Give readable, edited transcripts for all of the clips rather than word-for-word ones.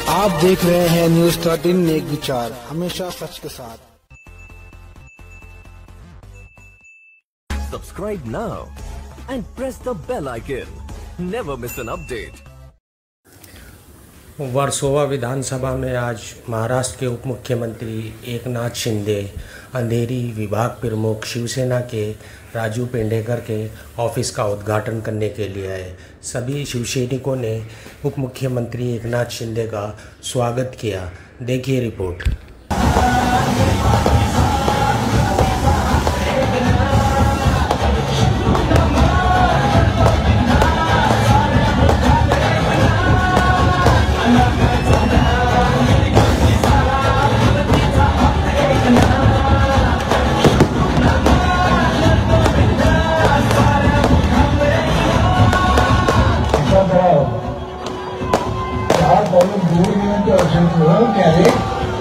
आप देख रहे हैं न्यूज 13 नेक विचार, हमेशा सच के साथ। Subscribe now and press the bell icon. Never miss an update. Versova विधानसभा में आज महाराष्ट्र के उप मुख्यमंत्री एकनाथ शिंदे, अंधेरी विभाग प्रमुख शिवसेना के राजू पेंडेकर के ऑफिस का उद्घाटन करने के लिए आए। सभी शिवसैनिकों ने उप मुख्यमंत्री एकनाथ शिंदे का स्वागत किया। देखिए रिपोर्ट।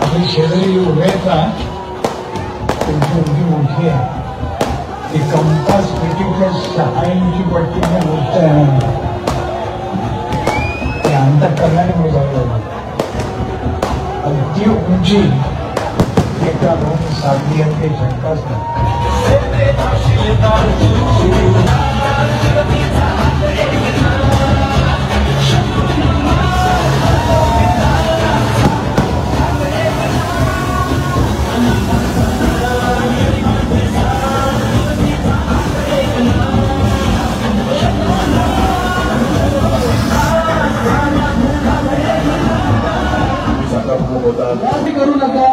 आपली शेजारी उभ्याचा त्यांची उंची मोठी आहे। ती कंपास पेटीच्या 6 इंची पट्टीची गोष्ट आहे। ते अंतःकरणाने मोजावं आणि ती उंची एका दोन साधली आहे, शंकाच करू नका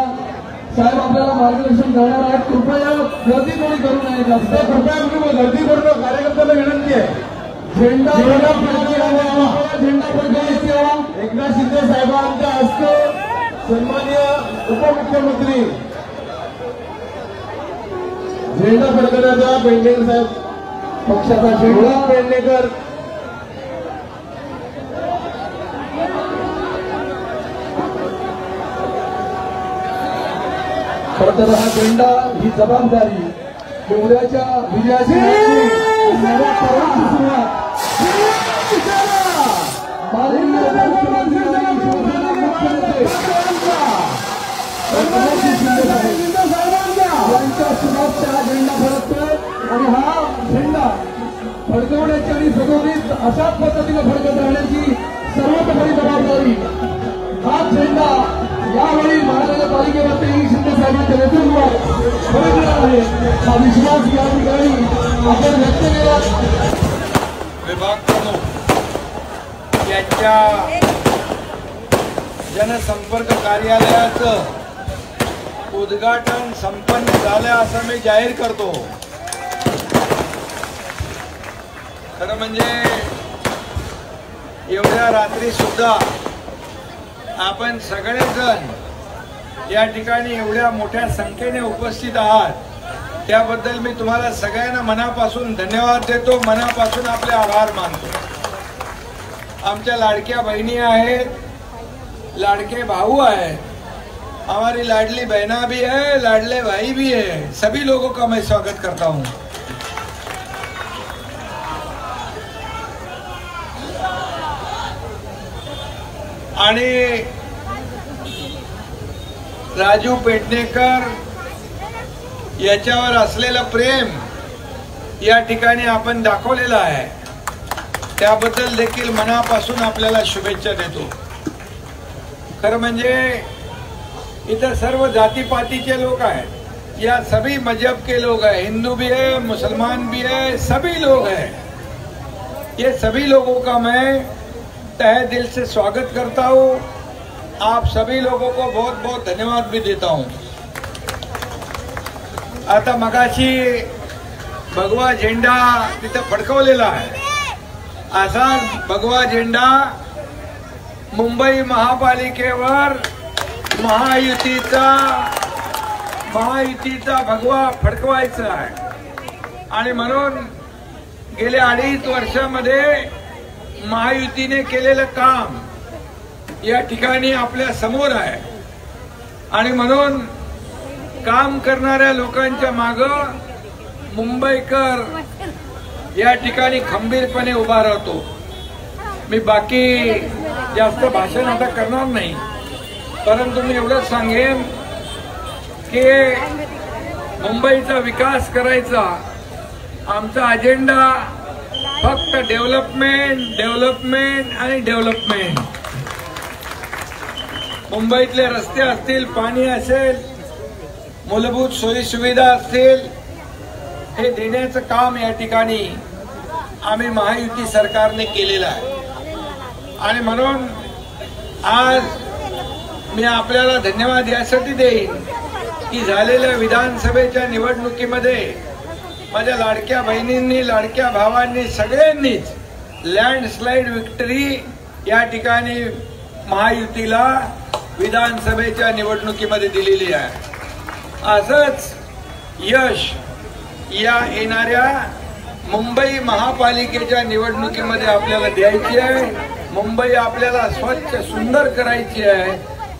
साहेब, आपल्याला मार्गदर्शन करणार आहेत। कृपया गर्दी कोणी करू नये, जास्त कृपया गर्दी करू नका। कार्यकर्त्याला विनंती आहे, झेंडा फडकवायची आहे। एकनाथ शिंदे साहेबांच्या हस्ते सन्माननीय उपमुख्यमंत्री झेंडा फडकवण्याचा पेंडेकर साहेब पक्षाचा झेंडा पेंडेकर खरं तर हा झेंडा ही जबाबदारी उद्याच्या विजयाची सुरुवात यांच्या शुभेच्छा हा झेंडा फडकतोय आणि हा झेंडा फडकवण्याची आणि सगळीच अशाच पद्धतीने फडकत राहण्याची सर्वतोपरी जबाबदारी हा झेंडा यावेळी महानगरपालिकेवरती शिंदे साहेबांच्या नेतृत्वात फडकणार आहे। हा विश्वास या ठिकाणी आपण व्यक्त केला। विभाग प्रमुख यांच्या जनसंपर्क कार्यालयाचं उद्घाटन संपन्न झालं असं मी जाहीर करतो। खरं म्हणजे एवढ्या रात्री सुद्धा आपण सगळेजण या ठिकाणी एवढ्या मोठ्या संख्येने उपस्थित आहात, त्याबद्दल मी तुम्हाला सगळ्यांना मनापासून धन्यवाद देतो, मनापासून आपले आभार मानतो। आमच्या लाडक्या बहिणी आहेत, लाडके भाऊ हैं, हमारी लाडली बहना भी है, लाडले भाई भी है। सभी लोगों का मैं स्वागत करता हूं। आणि राजू पेडणेकर याच्यावर असलेलं प्रेम या ठिकाणी आपण दाखवलेलं आहे, त्याबद्दल देखील मनापासून आपल्याला शुभेच्छा देतो। खरं म्हणजे इधर सर्व जातिपातीचे लोग हैं, या सभी मजहब के लोग हैं, हिंदू भी है, मुसलमान भी है, सभी लोग हैं। ये सभी लोगों का मैं तहे दिल से स्वागत करता हूँ। आप सभी लोगों को बहुत बहुत धन्यवाद भी देता हूँ। आता मगाशी भगवा झेंडा तिथं फडकवलेला आहे, असा भगवा झेंडा मुंबई महापालिकेवर महायुतीचा भगवा फडकवायचा आहे। आणि म्हणून गेल्या 2.5 वर्षामध्ये महायुतीने केलेलं काम या ठिकाणी आपल्या समोर आहे। आणि म्हणून काम करणाऱ्या लोकांच्या मागं मुंबईकर या ठिकाणी खंबीरपणे उभा राहतो। मी बाकी जास्त भाषण आता करणार नाही, परंतु मी एवढंच सांगेन की मुंबईचा विकास करायचा आमचा अजेंडा फक्त डेव्हलपमेंट डेव्हलपमेंट आणि डेव्हलपमेंट. मुंबईतले रस्ते असतील, पाणी असेल, मूलभूत सोयी सुविधा असतील, हे देण्याचं काम या ठिकाणी आम्ही महायुती सरकारने केलेलं आहे. आणि म्हणून आज मी आपल्याला धन्यवाद यासाठी देईन की झालेल्या विधानसभेच्या निवडणुकीमध्ये माझ्या लाडक्या बहिणींनी, लाडक्या भावांनी, सगळ्यांनीच लँडस्लाइड विक्टरी या ठिकाणी महायुतीला विधानसभेच्या निवडणुकीमध्ये दिलेली आहे. असंच यश या येणाऱ्या मुंबई महापालिकेच्या निवडणुकीमध्ये आपल्याला द्यायची आहे. मुंबई आपल्याला स्वच्छ सुंदर करायची आहे.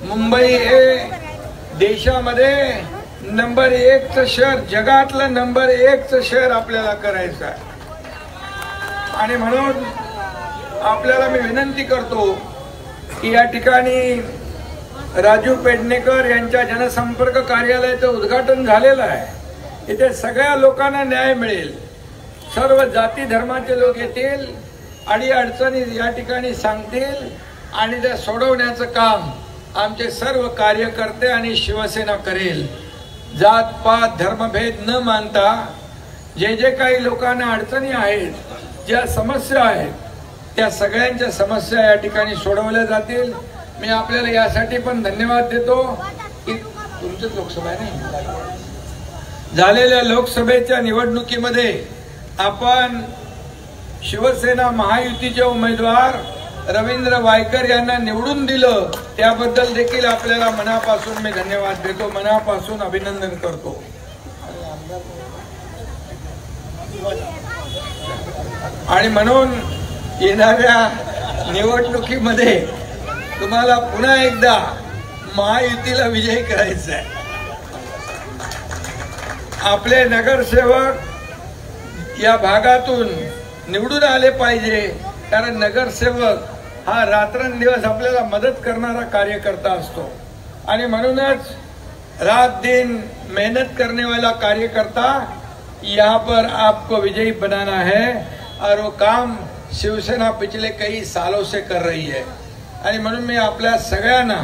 मुंबई हे देशामध्ये नंबर 1चं शहर, जगातलं नंबर 1चं शहर आपल्याला करायचं आहे. आणि म्हणून आपल्याला मी विनंती करतो की या ठिकाणी राजू पेडणेकर यांच्या जनसंपर्क कार्यालयाचं उद्घाटन झालेलं आहे. इथे सगळ्या लोकांना न्याय मिळेल, सर्व जाती धर्माचे लोक येतील, अडीअडचणी या ठिकाणी सांगतील आणि त्या सोडवण्याचं काम आमचे सर्व कार्यकर्ते आणि शिवसेना करेल. जात पात धर्मभेद न मानता जे जे काही लोकांना अडचणी आहेत, ज्या समस्या आहेत, त्या सगळ्यांच्या समस्या या ठिकाणी सोडवल्या जातील. मी आपल्याला यासाठी पण धन्यवाद देतो की तुमचं लोकसभा नाही झालेल्या लोकसभेच्या निवडणुकीमध्ये आपण शिवसेना महायुतीचे उमेदवार रवींद्र वायकर यांना निवडून दिलं, त्याबद्दल देखील आपल्याला मनापासून मी धन्यवाद देतो, मनापासून अभिनंदन करतो. आणि म्हणून येणाऱ्या निवडणुकीमध्ये तुम्हाला पुन्हा एकदा महायुतीला विजयी करायचं आहे. आपले नगरसेवक या भागातून निवडून आले पाहिजे, कारण नगरसेवक हा रात्रंदिवस आपल्याला मदत करणारा कार्यकर्ता असतो. आणि म्हणूनच रात दिन मेहनत करने वाला कार्यकर्ता यहाँ पर आपको विजयी बनाना है, और वो काम शिवसेना पिछले कई सालों से कर रही है. आणि म्हणून मी आपल्या सगळ्यांना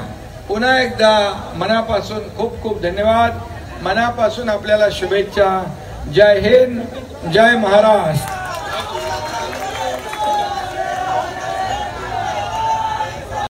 पुन्हा एकदा मनापासून खूप खूप धन्यवाद, मनापासून आपल्याला शुभेच्छा. जय हिंद, जय महाराष्ट्र.